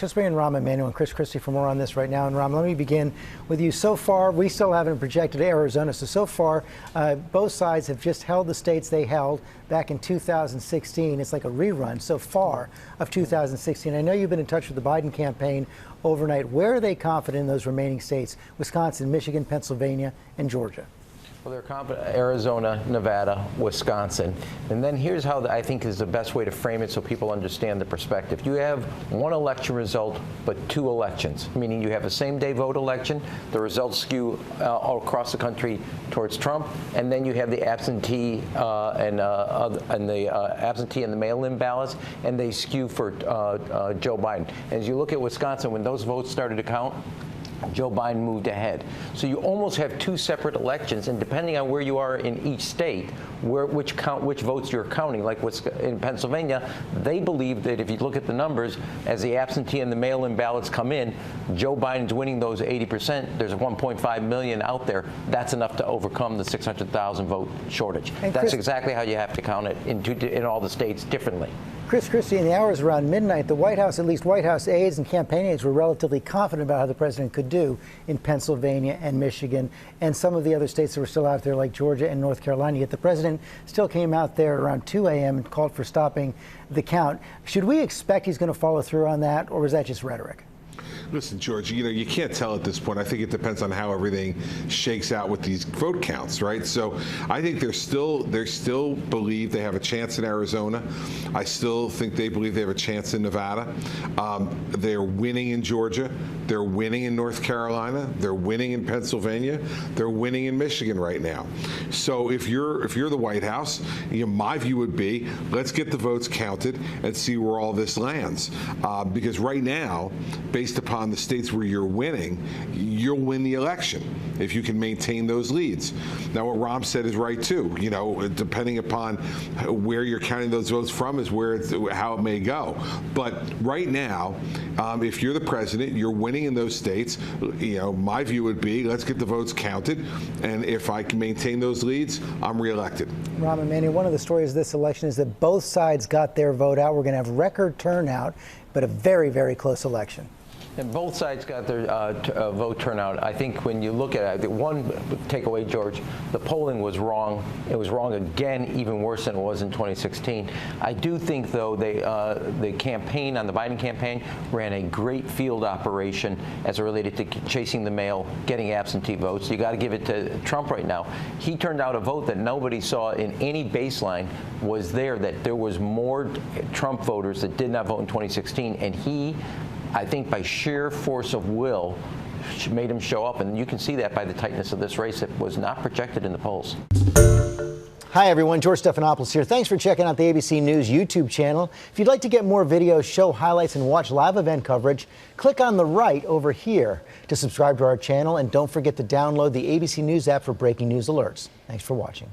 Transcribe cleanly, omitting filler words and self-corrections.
Just bringing Rahm, Emanuel, and Christie for more on this right now. And Rahm, let me begin with you. So far, we still haven't projected Arizona. So far, both sides have just held the states they held back in 2016. It's like a rerun so far of 2016. I know you've been in touch with the Biden campaign overnight. Where are they confident in those remaining states? Wisconsin, Michigan, Pennsylvania, and Georgia. Well, they're confident Arizona, Nevada, Wisconsin. And then here's how I think is the best way to frame it so people understand the perspective. You have one election result, but two elections, meaning you have a same-day vote election. The results skew all across the country towards Trump. And then you have the absentee and the mail-in ballots, and they skew for Joe Biden. As you look at Wisconsin, when those votes started to count, Joe Biden moved ahead. So you almost have two separate elections, and depending on where you are in each state, which votes you're counting, like in Pennsylvania, they believe that if you look at the numbers, as the absentee and the mail-in ballots come in, Joe Biden's winning those 80%. There's 1.5 million out there. That's enough to overcome the 600,000 vote shortage. And that's exactly how you have to count it in all the states differently. Christie, in the hours around midnight, the White House, at least White House aides and campaign aides, were relatively confident about how the president could do in Pennsylvania and Michigan and some of the other states that were still out there like Georgia and North Carolina. Yet the president still came out there around 2 a.m. and called for stopping the count. Should we expect he's going to follow through on that, or was that just rhetoric? Listen, George, you can't tell at this point. I think it depends on how everything shakes out with these vote counts, right? So I think they still believe they have a chance in Arizona. I still think they believe they have a chance in Nevada. They're winning in Georgia. They're winning in North Carolina. They're winning in Pennsylvania. They're winning in Michigan right now. So if you're the White House, my view would be, let's get the votes counted and see where all this lands. Because right now, based upon the states where you're winning, you'll win the election if you can maintain those leads. Now, what Rahm said is right too. Depending upon where you're counting those votes from is how it may go. But right now, if you're the president, you're winning in those states. My view would be, let's get the votes counted, and if I can maintain those leads, I'm reelected. Rahm, Emanuel, one of the stories of this election is that both sides got their vote out. We're going to have record turnout, but a very, very close election. And both sides got their vote turnout. I think when you look at it, one takeaway, George, the polling was wrong. It was wrong again, even worse than it was in 2016. I do think, though, the campaign on the Biden campaign ran a great field operation as it related to chasing the mail, getting absentee votes. You got to give it to Trump right now. He turned out a vote that nobody saw in any baseline was there, that there was more Trump voters that did not vote in 2016, and he, I think by sheer force of will, made him show up. And you can see that by the tightness of this race that was not projected in the polls. Hi, everyone. George Stephanopoulos here. Thanks for checking out the ABC News YouTube channel. If you'd like to get more videos, show highlights, and watch live event coverage, click on the right over here to subscribe to our channel. And don't forget to download the ABC News app for breaking news alerts. Thanks for watching.